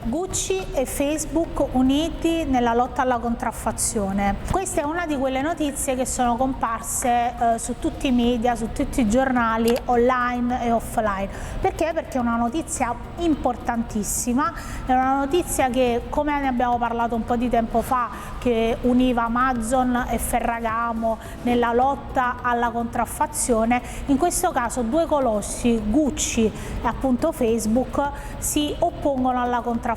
Gucci e Facebook uniti nella lotta alla contraffazione. Questa è una di quelle notizie che sono comparse su tutti i media, su tutti i giornali online e offline. Perché? Perché è una notizia importantissima, è una notizia che, come ne abbiamo parlato un po' di tempo fa, che univa Amazon e Ferragamo nella lotta alla contraffazione, in questo caso due colossi, Gucci e appunto Facebook, si oppongono alla contraffazione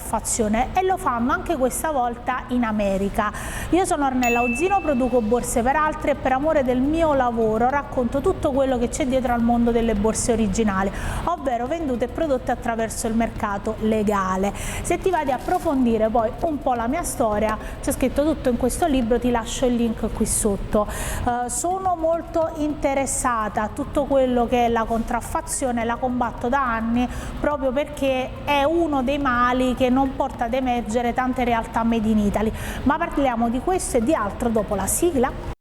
e lo fanno anche questa volta in America. Io sono Ornella Uzzino, produco borse per altri e per amore del mio lavoro racconto tutto quello che c'è dietro al mondo delle borse originali, ovvero vendute e prodotte attraverso il mercato legale. Se ti vai ad approfondire poi un po' la mia storia, c'è scritto tutto in questo libro, ti lascio il link qui sotto. Sono molto interessata a tutto quello che è la contraffazione, la combatto da anni proprio perché è uno dei mali che non porta ad emergere tante realtà made in Italy, ma parliamo di questo e di altro dopo la sigla.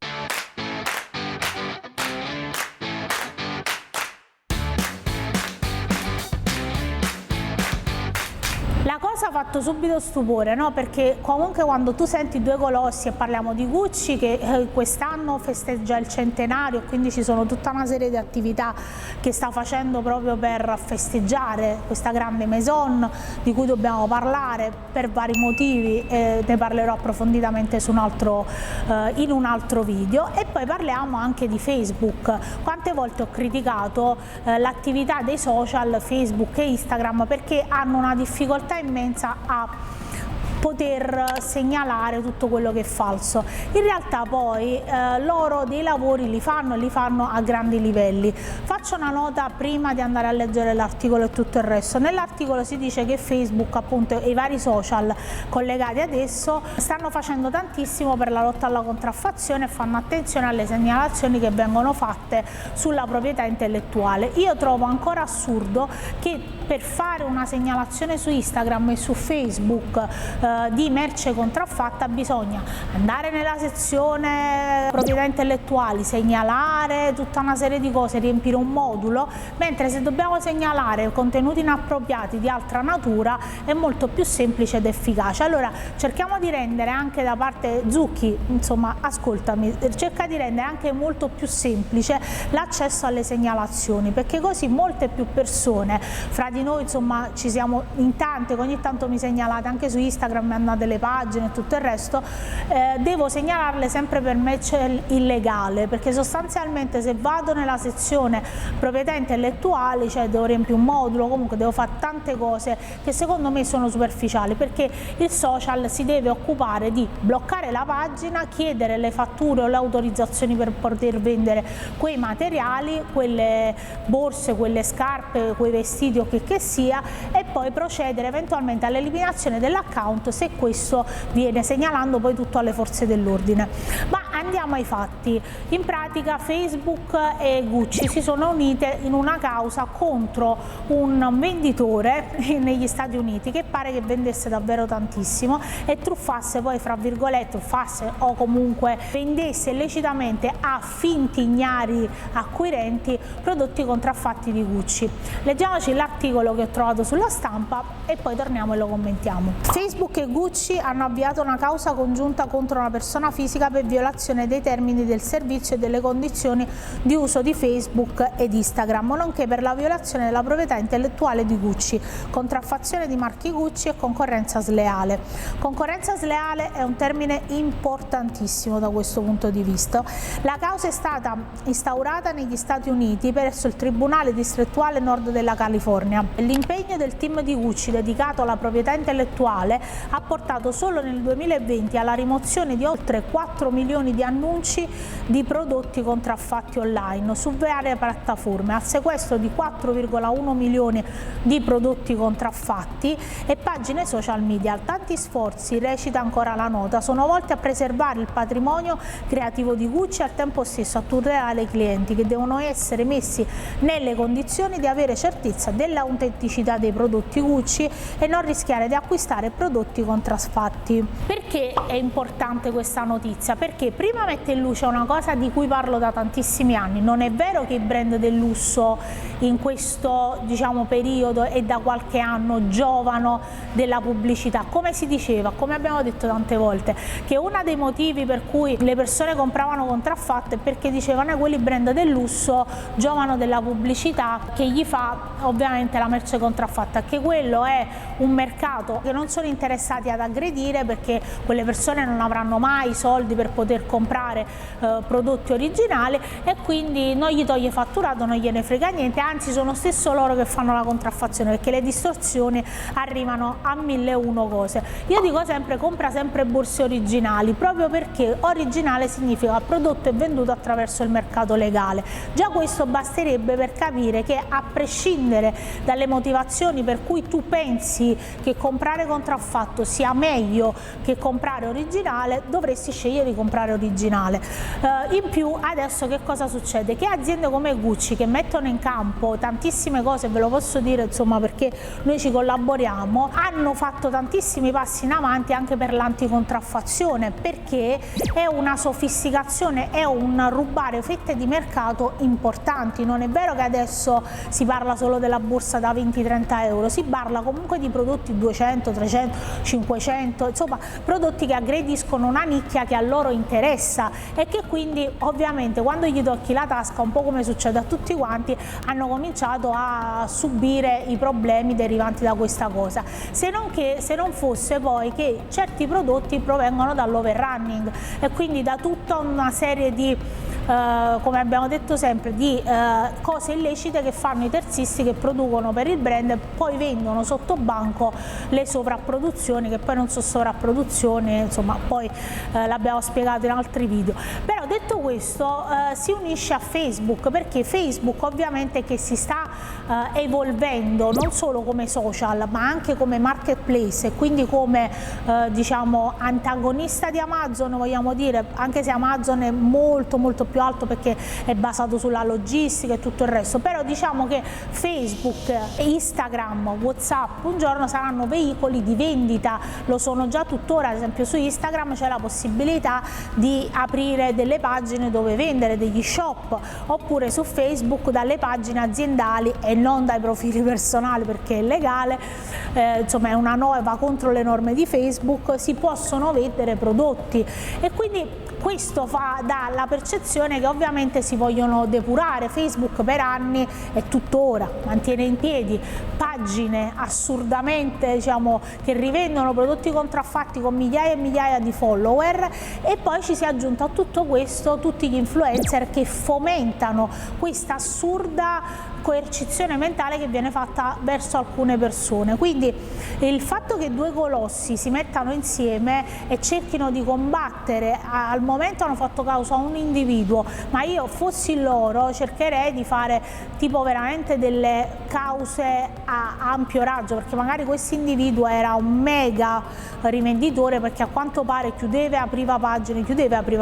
La cosa ha fatto subito stupore, no? Perché comunque quando tu senti due colossi, e parliamo di Gucci che quest'anno festeggia il centenario, quindi ci sono tutta una serie di attività che sta facendo proprio per festeggiare questa grande maison di cui dobbiamo parlare per vari motivi, ne parlerò approfonditamente su in un altro video. E poi parliamo anche di Facebook. Quante volte ho criticato l'attività dei social Facebook e Instagram perché hanno una difficoltà immensa a poter segnalare tutto quello che è falso. In realtà poi loro dei lavori li fanno a grandi livelli. Faccio una nota prima di andare a leggere l'articolo e tutto il resto. Nell'articolo si dice che Facebook, appunto, e i vari social collegati adesso stanno facendo tantissimo per la lotta alla contraffazione e fanno attenzione alle segnalazioni che vengono fatte sulla proprietà intellettuale. Io trovo ancora assurdo che per fare una segnalazione su Instagram e su Facebook di merce contraffatta bisogna andare nella sezione proprietà intellettuali, segnalare tutta una serie di cose, riempire un modulo, mentre se dobbiamo segnalare contenuti inappropriati di altra natura è molto più semplice ed efficace. Allora cerchiamo di rendere anche da parte Zucchi, insomma ascoltami, cerca di rendere anche molto più semplice l'accesso alle segnalazioni, perché così molte più persone, fra di noi insomma ci siamo in tante, ogni tanto mi segnalate anche su Instagram, mi andate le pagine e tutto il resto, devo segnalarle sempre per merce illegale, perché sostanzialmente se vado nella sezione proprietà intellettuali, cioè devo riempire un modulo, comunque devo fare tante cose che secondo me sono superficiali, perché il social si deve occupare di bloccare la pagina, chiedere le fatture o le autorizzazioni per poter vendere quei materiali, quelle borse, quelle scarpe, quei vestiti o che sia, e poi procedere eventualmente all'eliminazione dell'account se questo viene, segnalando poi tutto alle forze dell'ordine. Ma andiamo ai fatti. In pratica Facebook e Gucci si sono unite in una causa contro un venditore negli Stati Uniti che pare che vendesse davvero tantissimo e truffasse poi, fra virgolette, truffasse o comunque vendesse illecitamente a finti ignari acquirenti prodotti contraffatti di Gucci. Leggiamoci l'articolo che ho trovato sulla Stampa e poi torniamo e lo commentiamo. Facebook e Gucci hanno avviato una causa congiunta contro una persona fisica per violazione dei termini del servizio e delle condizioni di uso di Facebook ed Instagram, nonché per la violazione della proprietà intellettuale di Gucci, contraffazione di marchi Gucci e concorrenza sleale. Concorrenza sleale è un termine importantissimo da questo punto di vista. La causa è stata instaurata negli Stati Uniti presso il Tribunale distrettuale nord della California. L'impegno del team di Gucci dedicato alla proprietà intellettuale ha portato solo nel 2020 alla rimozione di oltre 4 milioni di annunci di prodotti contraffatti online su varie piattaforme, al sequestro di 4,1 milioni di prodotti contraffatti e pagine social media. Tanti sforzi, recita ancora la nota, sono volti a preservare il patrimonio creativo di Gucci e al tempo stesso a tutelare i clienti, che devono essere messi nelle condizioni di avere certezza dell'autenticità dei prodotti Gucci e non rischiare di acquistare prodotti contraffatti. Perché è importante questa notizia? Perché prima prima mette in luce una cosa di cui parlo da tantissimi anni. Non è vero che i brand del lusso in questo, diciamo, periodo e da qualche anno giovano della pubblicità. Come si diceva, come abbiamo detto tante volte, che uno dei motivi per cui le persone compravano contraffatto è perché dicevano che quelli brand del lusso giovano della pubblicità che gli fa ovviamente la merce contraffatta, che quello è un mercato che non sono interessati ad aggredire, perché quelle persone non avranno mai i soldi per poter comprare prodotti originali, e quindi non gli toglie fatturato, non gliene frega niente, anzi sono stesso loro che fanno la contraffazione, perché le distorsioni arrivano a 1001 cose. Io dico sempre: compra sempre borse originali, proprio perché originale significa prodotto e venduto attraverso il mercato legale. Già questo basterebbe per capire che, a prescindere dalle motivazioni per cui tu pensi che comprare contraffatto sia meglio che comprare originale, dovresti scegliere di comprare originale. In più, adesso che cosa succede? Che aziende come Gucci, che mettono in campo tantissime cose, ve lo posso dire insomma perché noi ci collaboriamo, hanno fatto tantissimi passi in avanti anche per l'anticontraffazione, perché è una sofisticazione, è un rubare fette di mercato importanti. Non è vero che adesso si parla solo della borsa da 20-30 euro, si parla comunque di prodotti 200, 300, 500, insomma prodotti che aggrediscono una nicchia che a loro interessa e che quindi ovviamente quando gli tocchi la tasca, un po' come succede a tutti quanti, hanno cominciato a subire i problemi derivanti da questa cosa. Se non fosse poi che certi prodotti provengono dall'overrunning e quindi da tutta una serie di come abbiamo detto sempre, di cose illecite che fanno i terzisti, che producono per il brand e poi vendono sotto banco le sovrapproduzioni, che poi non sono sovrapproduzioni, insomma poi l'abbiamo spiegato in altri video. Però detto questo, si unisce a Facebook, perché Facebook ovviamente che si sta evolvendo non solo come social ma anche come marketplace, e quindi come diciamo antagonista di Amazon, vogliamo dire, anche se Amazon è molto più alto perché è basato sulla logistica e tutto il resto, però diciamo che Facebook, Instagram, WhatsApp un giorno saranno veicoli di vendita, lo sono già tuttora. Ad esempio su Instagram c'è la possibilità di aprire delle pagine dove vendere, degli shop, oppure su Facebook dalle pagine aziendali e non dai profili personali perché è illegale, insomma è una norma contro le norme di Facebook, si possono vendere prodotti, e quindi questo dà la percezione che ovviamente si vogliono depurare. Facebook per anni e tuttora mantiene in piedi pagine assurdamente, diciamo, che rivendono prodotti contraffatti con migliaia e migliaia di follower, e poi ci si è aggiunto a tutto questo tutti gli influencer che fomentano questa assurda coercizione mentale che viene fatta verso alcune persone. Quindi il fatto che due colossi si mettano insieme e cerchino di combattere, al momento hanno fatto causa a un individuo, ma io fossi loro cercherei di fare tipo veramente delle cause a ampio raggio, perché magari questo individuo era un mega rivenditore, perché a quanto pare chiudeva e apriva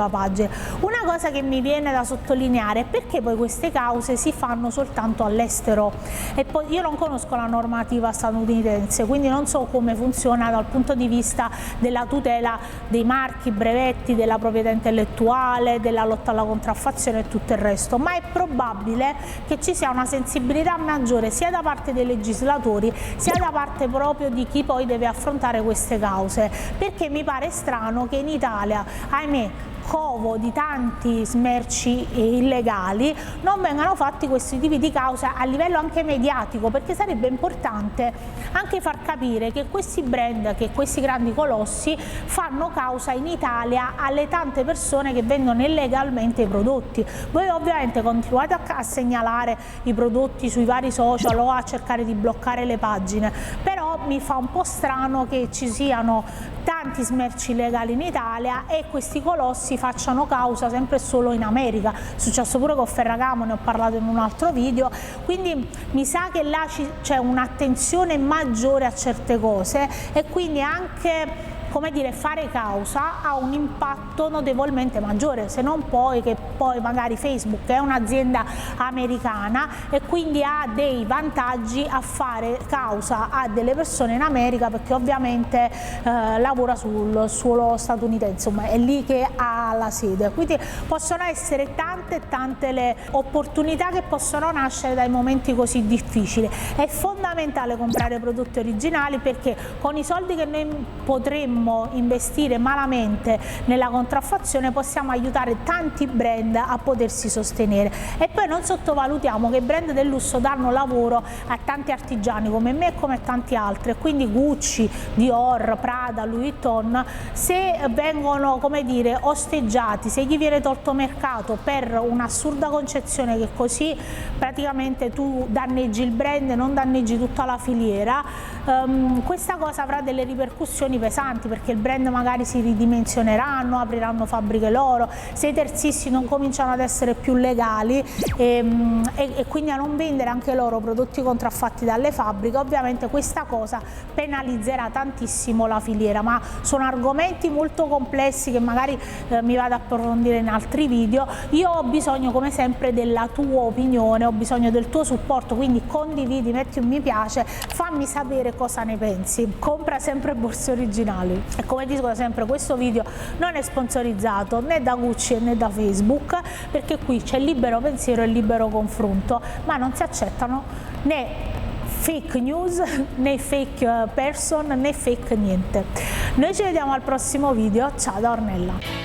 pagine. Una cosa che mi viene da sottolineare è perché poi queste cause si fanno soltanto all'estero, e poi io non conosco la normativa statunitense, quindi non so come funziona dal punto di vista della tutela dei marchi, brevetti, della proprietà intellettuale, della lotta alla contraffazione e tutto il resto, ma è probabile che ci sia una sensibilità maggiore sia da parte dei legislatori sia da parte proprio di chi poi deve affrontare queste cause, perché mi pare strano che in Italia, ahimè, covo di tanti smerci illegali, non vengano fatti questi tipi di cause a livello anche mediatico, perché sarebbe importante anche far capire che questi brand, che questi grandi colossi fanno causa in Italia alle tante persone che vendono illegalmente i prodotti. Voi ovviamente continuate a segnalare i prodotti sui vari social o a cercare di bloccare le pagine, però mi fa un po' strano che ci siano tanti smerci illegali in Italia e questi colossi facciano causa sempre e solo in America. È successo pure con Ferragamo, ne ho parlato in un altro video, quindi mi sa che là c'è un'attenzione maggiore a certe cose, e quindi anche come dire, fare causa ha un impatto notevolmente maggiore, se non poi che poi magari Facebook è un'azienda americana e quindi ha dei vantaggi a fare causa a delle persone in America, perché ovviamente lavora sul suolo statunitense, insomma è lì che ha la sede. Quindi possono essere tante le opportunità che possono nascere dai momenti così difficili. È fondamentale comprare prodotti originali, perché con i soldi che noi potremmo investire malamente nella contraffazione possiamo aiutare tanti brand a potersi sostenere. E poi non sottovalutiamo che i brand del lusso danno lavoro a tanti artigiani come me e come tanti altri, quindi Gucci, Dior, Prada, Louis Vuitton, se vengono, come dire, osteggiati, se gli viene tolto mercato per un'assurda concezione che così praticamente tu danneggi il brand e non danneggi tutta la filiera, questa cosa avrà delle ripercussioni pesanti, perché il brand magari si ridimensioneranno, apriranno fabbriche loro, se i terzisti non cominciano ad essere più legali e quindi a non vendere anche loro prodotti contraffatti dalle fabbriche, ovviamente questa cosa penalizzerà tantissimo la filiera. Ma sono argomenti molto complessi che magari mi vado a approfondire in altri video. Io ho bisogno come sempre della tua opinione, ho bisogno del tuo supporto, quindi condividi, metti un mi piace, fammi sapere cosa ne pensi. Compra sempre borse originali. E come dico sempre, questo video non è sponsorizzato né da Gucci né da Facebook, perché qui c'è libero pensiero e libero confronto, ma non si accettano né fake news, né fake person, né fake niente. Noi ci vediamo al prossimo video, ciao da Ornella.